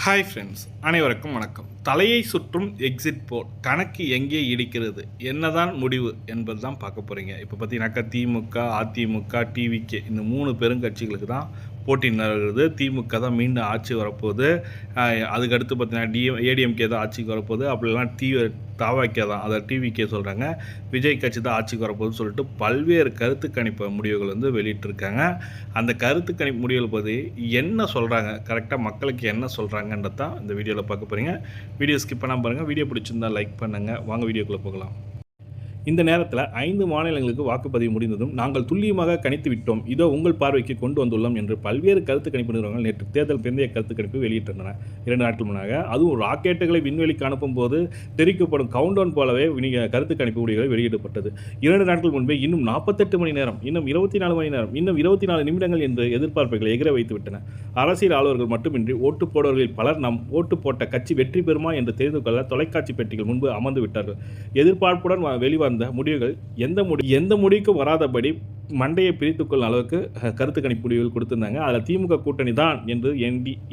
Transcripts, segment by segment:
Hi friends, அனைவருக்கும் வணக்கம். தலையை சுற்றும் எக்ஸிட் போல் கணக்கு எங்கே இடிக்கிறது, என்னதான் முடிவு என்பது தான் பார்க்க போகிறீங்க. இப்போ பார்த்தீங்கன்னாக்கா திமுக, அதிமுக, டிவிகே இந்த 3 பெருங்கட்சிகளுக்கு தான் போட்டி நிலவுகிறது. திமுக தான் மீண்டும் ஆட்சி வரப்போகுது. அதுக்கடுத்து பார்த்தீங்கன்னா ஏடிஎம்கே தான் ஆட்சிக்கு வரப்போகுது. அப்படிலாம் தாவாக்கே தான், அதை டிவிகே சொல்கிறாங்க. விஜய் கட்சி தான் ஆட்சிக்கு வரப்போகுதுன்னு சொல்லிட்டு பல்வேறு கருத்து கணிப்பு முடிவுகள் வந்து வெளியிட்டிருக்காங்க. அந்த கருத்து கணிப்பு முடிவுகள் பற்றி என்ன சொல்கிறாங்க, கரெக்டாக மக்களுக்கு என்ன சொல்கிறாங்கன்றது தான் இந்த வீடியோவில் பார்க்க போகிறீங்க. வீடியோ ஸ்கிப் பண்ணாமல் பாருங்கள். வீடியோ பிடிச்சிருந்தால் லைக் பண்ணுங்கள். வாங்க வீடியோக்குள்ளே போகலாம். இந்த நேரத்தில் 5 மாநிலங்களுக்கு வாக்குப்பதிவு முடிந்ததும் நாங்கள் துல்லியமாக கணித்து விட்டோம், இதோ உங்கள் பார்வைக்கு கொண்டு வந்துள்ளோம் என்று பல்வேறு கருத்து கணிப்பு நிறுவனங்கள் நேற்று தேர்தல் பிந்தைய கருத்து கணிப்பு வெளியிட்டிருந்தன. 2 நாட்கள் முன்னாக அதுவும் ராக்கெட்டுகளை விண்வெளிக்கு அனுப்பும் போது தெரிவிக்கப்படும் கவுண்டவுன் போலவே கருத்து கணிப்பு முடிவுகள் வெளியிடப்பட்டது. 2 நாட்கள் முன்பே இன்னும் 48 மணி நேரம், இன்னும் 24 மணி நேரம், இன்னும் 24 நிமிடங்கள் என்று எதிர்பார்ப்புகளை எகிர வைத்து விட்டன. அரசியல் ஆளுநர்கள் மட்டுமின்றி ஓட்டு போடுவர்களில் பலர் நம் ஓட்டு போட்ட கட்சி வெற்றி பெறுமா என்று தெரிந்து கொள்ள தொலைக்காட்சி பெட்டிகள் முன்பு அமர்ந்து விட்டார்கள். எதிர்பார்ப்புடன் வெளிவந்த முடிவுகள் எந்த முடிவுக்கும் வராதபடி மண்டையை பிரித்துக்கொள்ளும் அளவுக்கு கருத்து கணிப்பு முடிவுகள் கொடுத்திருந்தாங்க. அதில் திமுக கூட்டணி தான் என்று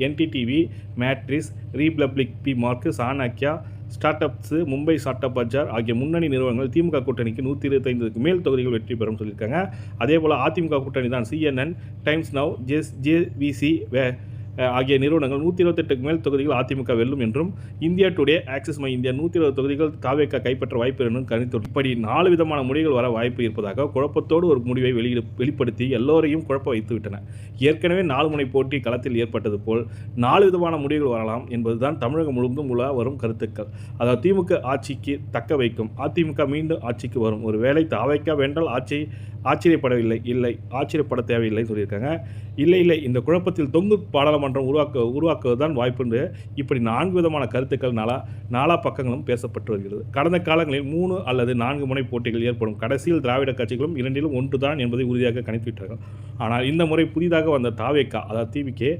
NDTV, Matrize, Republic, P Marq, Chanakya, start ups, Mumbai start up bazaar ஆகிய முன்னணி நிறுவனங்கள் திமுக கூட்டணிக்கு 125க்கு மேல் தொகுதிகள் வெற்றி பெறும் சொல்லியிருக்காங்க. அதேபோல் அதிமுக கூட்டணி தான் CNN, டைம்ஸ் நவ், ஜேவிசி ஆகிய நிறுவனங்கள் 128க்கு மேல் தொகுதிகள் அதிமுக வெல்லும் என்றும், India today, axis my India 120 தொகுதிகள் தாவேக கைப்பற்ற வாய்ப்பு என்றும் கணித்துள்ளது. இப்படி 4 விதமான முடிவுகள் வர வாய்ப்பு இருப்பதாக குழப்பத்தோடு ஒரு முடிவை வெளிப்படுத்தி எல்லோரையும் குழப்ப வைத்து விட்டன. ஏற்கனவே 4 முனை போட்டி களத்தில் ஏற்பட்டது போல் 4 விதமான முடிவுகள் வரலாம் என்பதுதான் தமிழகம் முழுவதும் வரும் கருத்துக்கள். அதாவது திமுக ஆட்சிக்கு தக்க வைக்கும், அதிமுக மீண்டும் ஆட்சிக்கு வரும், ஒருவேளை தாவேக வென்றால் ஆச்சரியப்பட தேவையில்லை சொல்லியிருக்காங்க. இல்லை இந்த குழப்பத்தில் தொங்கு பாராளுமன்றம் உருவாக்குவதுதான் வாய்ப்பு என்று இப்படி 4 விதமான கருத்துக்கள் நாலா பக்கங்களும் பேசப்பட்டு வருகிறது. கடந்த காலங்களில் 3 அல்லது 4 முனை போட்டிகள் ஏற்படும். கடைசியில் திராவிட கட்சிகளும் 2லும் ஒன்றுதான் என்பதை உறுதியாக கணித்துவிட்டார்கள். ஆனால் இந்த முறை புதிதாக வந்த தாவேகா, அதாவது டிவிகே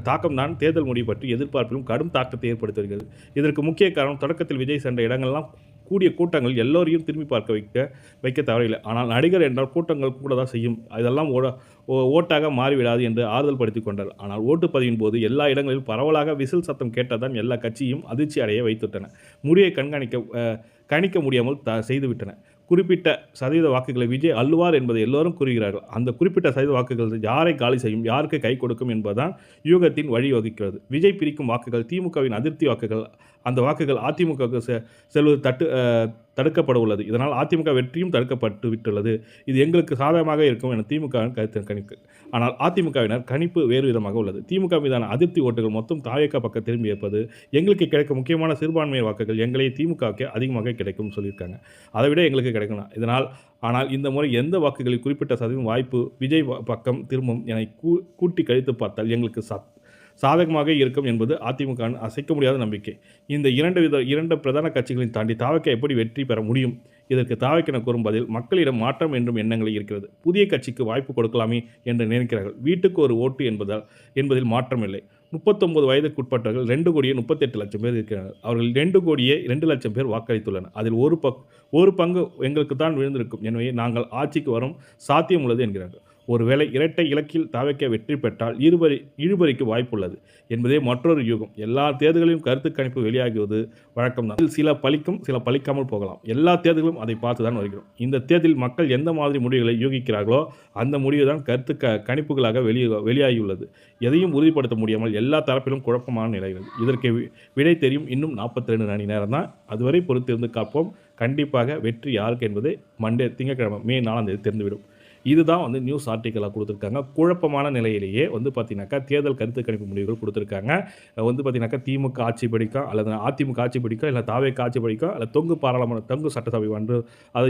தாக்கம் தான் தேர்தல் முடிவு பற்றி எதிர்பார்ப்பிலும் கடும் தாக்கத்தை ஏற்படுத்தி வருகிறது. இதற்கு முக்கிய காரணம், தொடக்கத்தில் விஜய் சென்ற இடங்கள்லாம் கூடிய கூட்டங்கள் எல்லோரையும் திரும்பி பார்க்க வைக்க தவறில்லை. ஆனால் நடிகர் என்றால் கூட்டங்கள் கூட தான் செய்யும், இதெல்லாம் ஓட்டாக மாறிவிடாது என்று ஆறுதல் படுத்தி கொண்டார். ஆனால் ஓட்டுப்பதிவின் போது எல்லா இடங்களிலும் பரவலாக விசில் சத்தம் கேட்டதான் எல்லா கட்சியும் அதிர்ச்சி அடைய வைத்துவிட்டன. முடிவை கணிக்க முடியாமல் செய்துவிட்டன. குறிப்பிட்ட சதவீத வாக்குகளை விஜய் அள்ளுவார் என்பதை எல்லோரும் கூறுகிறார்கள். அந்த குறிப்பிட்ட சதவீத வாக்குகள் யாரை காலி செய்யும், யாருக்கு கை கொடுக்கும் என்பதுதான் யூகத்தின் வழிவகுக்கிறது. விஜய் பிரிக்கும் வாக்குகள் திமுகவின் அதிருப்தி வாக்குகள். அந்த வாக்குகள் அதிமுகவுக்கு செல்வது தடுக்கப்பட உள்ளது. இதனால் அதிமுக வெற்றியும் தடுக்கப்பட்டு விட்டுள்ளது. இது எங்களுக்கு சாதகமாக இருக்கும் என திமுகவின் கருத்து கணிப்பு. ஆனால் அதிமுகவினர் கணிப்பு வேறு விதமாக உள்ளது. திமுக மீதான அதிருப்தி ஓட்டுகள் மொத்தம் தாவேகா பக்கம் திரும்பி இருப்பது. எங்களுக்கு கிடைக்கும் முக்கியமான சிறுபான்மையர் வாக்குகள் எங்களை திமுகவுக்கு அதிகமாக கிடைக்கும் சொல்லியிருக்காங்க. அதை விட எங்களுக்கு கிடைக்கும். ஆனால் இந்த முறை எந்த வாக்குகளில் குறிப்பிட்ட சதவீதம் வாய்ப்பு விஜய் பக்கம் திரும்பும் என கூட்டி கழித்து பார்த்தால் எங்களுக்கு சாதகமாக இருக்கும் என்பது அதிமுக அசைக்க முடியாத நம்பிக்கை. இந்த 2 பிரதான கட்சிகளையும் தாண்டி தாவேகா எப்படி வெற்றி பெற முடியும்? இதற்கு தாவேகா கூறும் பதில், மக்களிடம் மாற்றம் என்றும் எண்ணங்கள் இருக்கிறது. புதிய கட்சிக்கு வாய்ப்பு கொடுக்கலாமே என்று நினைக்கிறார்கள். வீட்டுக்கு ஒரு ஓட்டு என்பதில் மாற்றம் இல்லை. 39 வயதுக்குட்பட்டவர்கள் 2,38,00,000 பேர் இருக்கிறார்கள். அவர்கள் 2,02,00,000 பேர் வாக்களித்துள்ளனர். அதில் ஒரு பங்கு எங்களுக்கு தான் விழுந்திருக்கும். எனவே நாங்கள் ஆட்சிக்கு வரும் சாத்தியம் உள்ளது என்கிறார்கள். ஒருவேளை இரட்டை இலக்கில் தாவேகா வெற்றி பெற்றால் இழுபறிக்கு வாய்ப்புள்ளது என்பதே மற்றொரு யூகம். எல்லா தேர்தல்களிலும் கருத்து கணிப்பு வெளியாகுவது வழக்கம்தான். சில பலிக்கும், சில பலிக்காமல் போகலாம். எல்லா தேர்தல்களும் அதை பார்த்து தான் வருகிறோம். இந்த தேர்தலில் மக்கள் எந்த மாதிரி முடிவுகளை யூகிக்கிறார்களோ அந்த முடிவு தான் கருத்து கணிப்புகளாக வெளியாகியுள்ளது. எதையும் உறுதிப்படுத்த முடியாமல் எல்லா தரப்பிலும் குழப்பமான நிலைகள். இதற்கு விடை தெரியும் இன்னும் 42 மணி நேரம் தான். அதுவரை பொறுத்திருந்து காப்போம். கண்டிப்பாக வெற்றி யாருக்கு என்பது திங்கட்கிழமை மே 4 தெரிந்துவிடும். இதுதான் நியூஸ் ஆர்டிக்கலாக கொடுத்துருக்காங்க. குழப்பமான நிலையிலேயே பார்த்தீங்கன்னாக்கா தேர்தல் கருத்து கணிப்பு முடிவுகள் கொடுத்துருக்காங்க. பார்த்தீங்கன்னாக்கா திமுக ஆட்சி பிடிக்கும், அல்லது அதிமுக ஆட்சி பிடிக்கும், இல்லை தாவேகா ஆட்சி பிடிக்கும், அல்லது தொங்கு சட்டசபை அது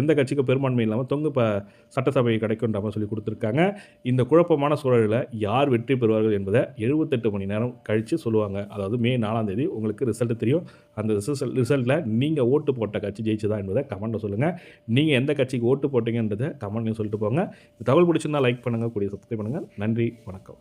எந்த கட்சிக்கும் பெரும்பான்மை இல்லாமல் சட்டசபை கிடைக்குன்ற மாதிரி சொல்லி கொடுத்துருக்காங்க. இந்த குழப்பமான சூழலில் யார் வெற்றி பெறுவார்கள் என்பதை 78 மணி நேரம் கழித்து சொல்லுவாங்க. அதாவது மே 4 உங்களுக்கு ரிசல்ட் தெரியும். அந்த ரிசல்ட்டில் நீங்கள் ஓட்டு போட்ட கட்சி ஜெயிச்சுதான் என்பதை கமெண்ட்டில் சொல்லுங்கள். நீங்கள் எந்த கட்சிக்கு ஓட்டு போட்டீங்கன்றதை கமெண்ட்லையும் சொல்லிட்டு போங்க. தகவல் பிடிச்சிருந்தால் லைக் பண்ணுங்கள், கூடிய சப்ஸ்கிரைப் பண்ணுங்கள். நன்றி, வணக்கம்.